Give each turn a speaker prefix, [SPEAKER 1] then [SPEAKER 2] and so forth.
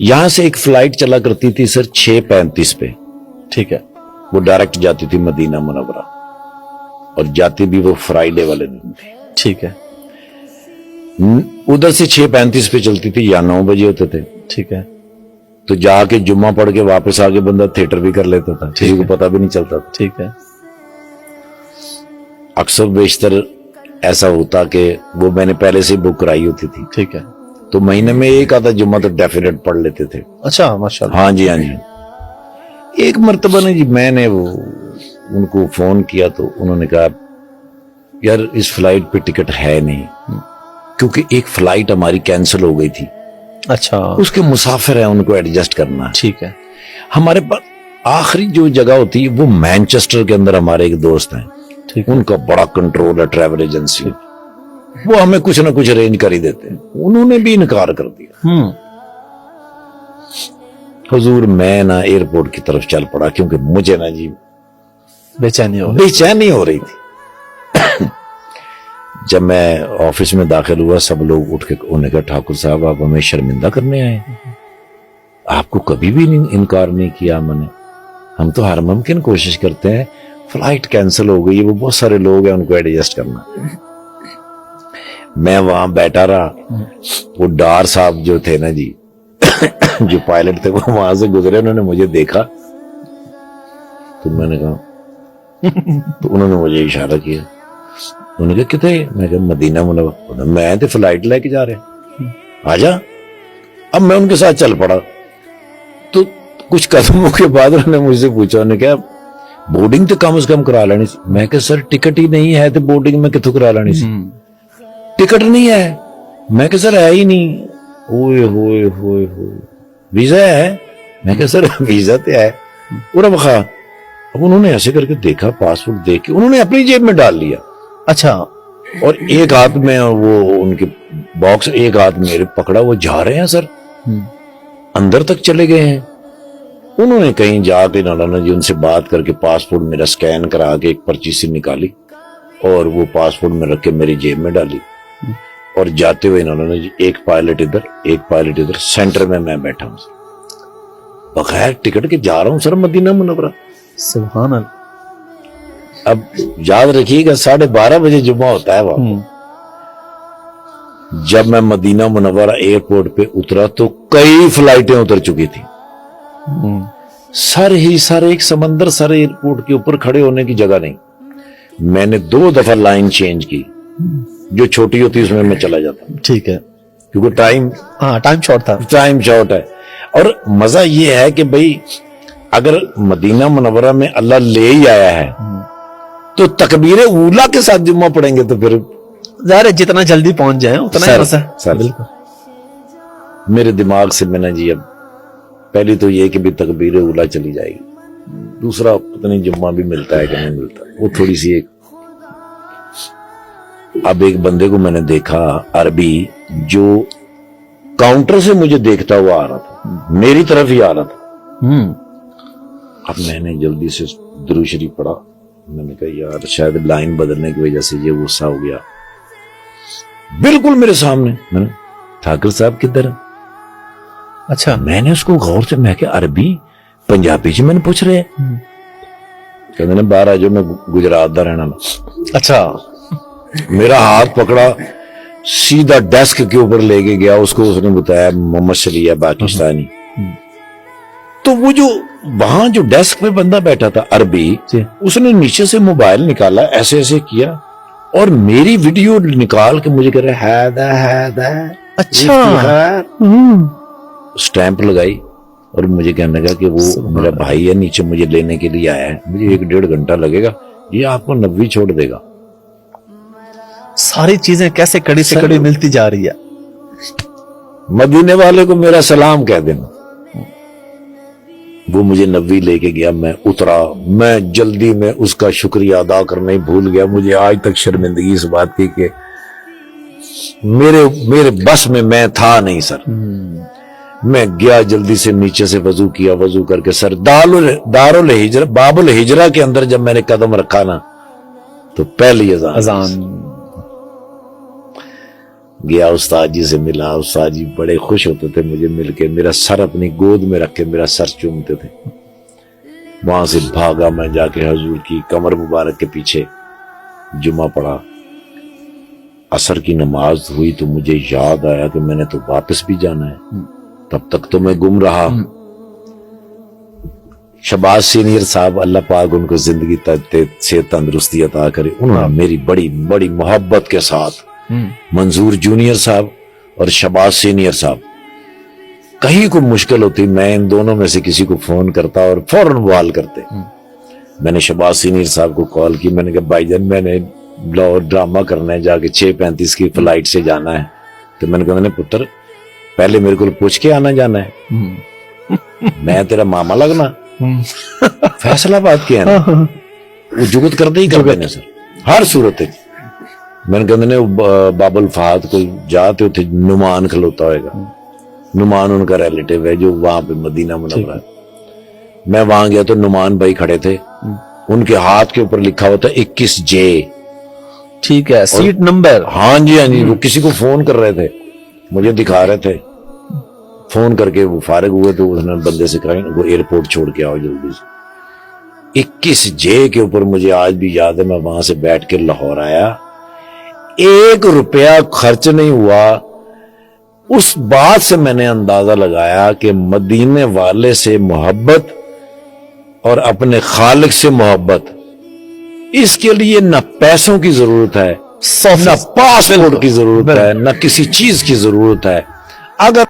[SPEAKER 1] यहां से एक फ्लाइट चला करती थी सर 6:35 पे,
[SPEAKER 2] ठीक है,
[SPEAKER 1] वो डायरेक्ट जाती थी मदीना मुनव्वरा, और जाती भी वो फ्राइडे वाले दिन थी।
[SPEAKER 2] ठीक है,
[SPEAKER 1] उधर से 6:35 पे चलती थी या 9 बजे होते थे,
[SPEAKER 2] ठीक है,
[SPEAKER 1] तो जाके जुम्मा पढ़ के वापस आके बंदा थिएटर भी कर लेता था, किसी को पता भी नहीं चलता था।
[SPEAKER 2] ठीक है,
[SPEAKER 1] अक्सर बेशतर ऐसा होता कि वो मैंने पहले से बुक कराई होती थी,
[SPEAKER 2] ठीक है।
[SPEAKER 1] तो महीने में एक आधा जुम्मा तो डेफिनेट पढ़ लेते थे।
[SPEAKER 2] अच्छा, माशाल्लाह।
[SPEAKER 1] हाँ जी, हाँ जी। एक मर्तबा ने जी मैंने वो उनको फोन किया तो उन्होंने कहा यार इस फ्लाइट पे टिकट है नहीं, क्योंकि एक फ्लाइट हमारी कैंसिल हो गई थी,
[SPEAKER 2] अच्छा,
[SPEAKER 1] उसके मुसाफिर हैं, उनको एडजस्ट करना है।
[SPEAKER 2] ठीक है,
[SPEAKER 1] हमारे पास आखिरी जो जगह होती है वो मैनचेस्टर के अंदर हमारे एक दोस्त हैं,
[SPEAKER 2] ठीक है,
[SPEAKER 1] उनका बड़ा कंट्रोल है ट्रैवल एजेंसी, वो हमें कुछ ना कुछ अरेंज कर ही देते हैं। उन्होंने भी इनकार कर दिया। हुजूर मैं ना एयरपोर्ट की तरफ चल पड़ा, क्योंकि मुझे ना जी बेचैनी हो रही थी। जब मैं ऑफिस में दाखिल हुआ, सब लोग उठ के उन्होंने कहा ठाकुर साहब आप हमें शर्मिंदा करने आए, आपको कभी भी इनकार नहीं किया मैंने, हम तो हर मुमकिन कोशिश करते हैं, फ्लाइट कैंसिल हो गई है, वो बहुत सारे लोग हैं, उनको एडजस्ट करना। मैं वहां बैठा रहा, वो डार साहब जो थे ना जी जो पायलट थे, वो वहां से गुजरे, उन्होंने मुझे देखा तो मैंने कहा तो उन्होंने मुझे इशारा किया, उन्होंने कहा कितने, मैं कहा मदीना मुनव्वरा, मैं तो फ्लाइट लेके जा रहे, आजा। अब मैं उनके साथ चल पड़ा, तो कुछ कदमों के बाद उन्होंने मुझसे पूछा, उन्होंने कहा बोर्डिंग तो कम से कम करा लेनी सी। मैं कहा सर टिकट ही नहीं है तो बोर्डिंग में कितों करा लेनी सी, टिकट नहीं है। मैं कहा सर है ही नहीं। ओए होए होए होए, वीजा है? मैं कहा सर वीजा तो है। पूरा बखा। अब उन्होंने ऐसे करके देखा, पासपोर्ट देख के उन्होंने अपनी जेब में डाल लिया।
[SPEAKER 2] अच्छा,
[SPEAKER 1] और एक हाथ में वो उनके बॉक्स, एक हाथ मेरे पकड़ा, वो जा रहे हैं सर, अंदर तक चले गए हैं। उन्होंने कहीं जाके नाना जी उनसे बात करके पासपोर्ट मेरा स्कैन करा के एक पर्ची से निकाली और वो पासपोर्ट में रख के मेरी जेब में डाली, और जाते हुए नाना जी एक पायलट इधर एक पायलट इधर, सेंटर में मैं बैठा हूं बगैर टिकट के जा रहा हूं सर मदीना मुनव्वरा।
[SPEAKER 2] सुभान अल्लाह।
[SPEAKER 1] अब याद रखिएगा 12:30 बजे जुम्मा होता है वहां। जब मैं मदीना मुनव्वरा एयरपोर्ट पे उतरा तो कई फ्लाइटें उतर चुकी थी, सारे ही सारे एक समंदर, सारे एयरपोर्ट के ऊपर खड़े होने की जगह नहीं। मैंने 2 दफा लाइन चेंज की, जो छोटी होती उसमें मैं चला जाता,
[SPEAKER 2] ठीक है,
[SPEAKER 1] क्योंकि टाइम
[SPEAKER 2] शॉर्ट था,
[SPEAKER 1] टाइम शॉर्ट है। और मजा ये है कि भाई अगर मदीना मुनव्वरा में अल्लाह ले ही आया है तो तकबीर ऊला के साथ जुम्मा पढ़ेंगे, तो फिर
[SPEAKER 2] ज़ाहिर है जितना जल्दी पहुंच जाए उतना ही मजा।
[SPEAKER 1] सर बिल्कुल मेरे दिमाग से मैंने जी, अब पहली तो ये कि भी तकबीर ऊला चली जाएगी, दूसरा पता नहीं जुम्मा भी मिलता है कि नहीं मिलता, वो थोड़ी सी एक। अब एक बंदे को मैंने देखा अरबी, जो काउंटर से मुझे देखता हुआ आ रहा था, मेरी तरफ ही आ रहा था। अब मैंने जल्दी से दुरूद शरीफ पढ़ा, मैंने कहा यार शायद लाइन बदलने की वजह से ये गुस्सा हो गया। बिल्कुल मेरे सामने, मैंने ठाकुर साहब किधर?
[SPEAKER 2] अच्छा,
[SPEAKER 1] मैंने उसको गौर से, मैं क्या अरबी पंजाबी जी मैंने पूछ रहे, कहते ने बाहर आ जाओ, मैं गुजरात दा रहना।
[SPEAKER 2] अच्छा,
[SPEAKER 1] मेरा हाथ पकड़ा, सीधा डेस्क के ऊपर लेके गया, उसको उसने बताया मोहम्मद शली है पाकिस्तानी। तो वो जो वहां जो डेस्क पे बंदा बैठा था अरबी, उसने नीचे से मोबाइल निकाला, ऐसे ऐसे किया और मेरी वीडियो निकाल के मुझे कह रहा है अच्छा, स्टैंप लगाई और मुझे कहने लगा कि वो मेरा भाई है, नीचे मुझे लेने के लिए आया है, मुझे 1-1.5 घंटा लगेगा, ये आपको 90 छोड़ देगा।
[SPEAKER 2] सारी चीजें कैसे कड़ी से कड़ी मिलती जा रही है।
[SPEAKER 1] मदीने वाले को मेरा सलाम कह देना। वो मुझे 90 लेके गया, मैं उतरा, मैं जल्दी में उसका शुक्रिया अदा करना ही भूल गया। मुझे आज तक शर्मिंदगी इस बात की कि मेरे बस में मैं था नहीं सर। मैं गया जल्दी से, नीचे से वजू किया, वजू करके सर दारुल हिजरा, बाबुल हिजरा के अंदर जब मैंने कदम रखा ना, तो पहली अजान। گیا استاد جی سے ملا, استاد جی بڑے خوش ہوتے تھے مجھے مل کے, میرا سر اپنی گود میں رکھ کے میرا سر چومتے تھے. وہاں سے بھاگا میں جا کے حضور کی کمر مبارک کے پیچھے جمعہ پڑھا. عصر کی نماز ہوئی تو مجھے یاد آیا کہ میں نے تو واپس بھی جانا ہے, تب تک تو میں گم رہا. شہباز سینئر صاحب اللہ پاک ان کو زندگی سے تندرستی عطا کرے, انہوں نے میری بڑی بڑی محبت کے ساتھ منظور جونیئر صاحب اور شہباز سینئر صاحب, کہیں کوئی مشکل ہوتی میں ان دونوں میں سے کسی کو فون کرتا اور فوراً بحال کرتے. میں نے شہباز سینئر صاحب کو کال کی, میں نے کہا بھائی جان میں نے ڈرامہ کرنا ہے, جا کے 6:35 کی فلائٹ سے جانا ہے. تو میں نے کہا پتر پہلے میرے کو پوچھ کے آنا جانا ہے, میں تیرا ماما لگنا, فیصلہ بات کیا ہے نا, وہ جگت کرتے ہی کرتے ہیں سر ہر صورت. میں نے کہا باب الفہد کو جاتے تھے, نعمان کھلوتا ہوئے گا, نعمان ان کا ریلیٹیو ہے جو وہاں پہ مدینہ منورہ ہے. میں وہاں گیا تو نعمان بھائی کھڑے تھے, ان کے ہاتھ کے اوپر لکھا ہوا تھا 21J.
[SPEAKER 2] ٹھیک ہے, سیٹ نمبر.
[SPEAKER 1] ہاں جی ہاں جی, وہ کسی کو فون کر رہے تھے, مجھے دکھا رہے تھے. فون کر کے وہ فارغ ہوئے تو اس نے بندے سے کہا وہ ایئرپورٹ چھوڑ کے آؤ جلدی سے. 21J کے اوپر مجھے آج بھی یاد ہے, میں وہاں سے بیٹھ کے لاہور آیا, 1 روپیہ خرچ نہیں ہوا. اس بات سے میں نے اندازہ لگایا کہ مدینے والے سے محبت اور اپنے خالق سے محبت, اس کے لیے نہ پیسوں کی ضرورت ہے, نہ پاسپورٹ کی ضرورت ہے, نہ کسی چیز کی ضرورت ہے. اگر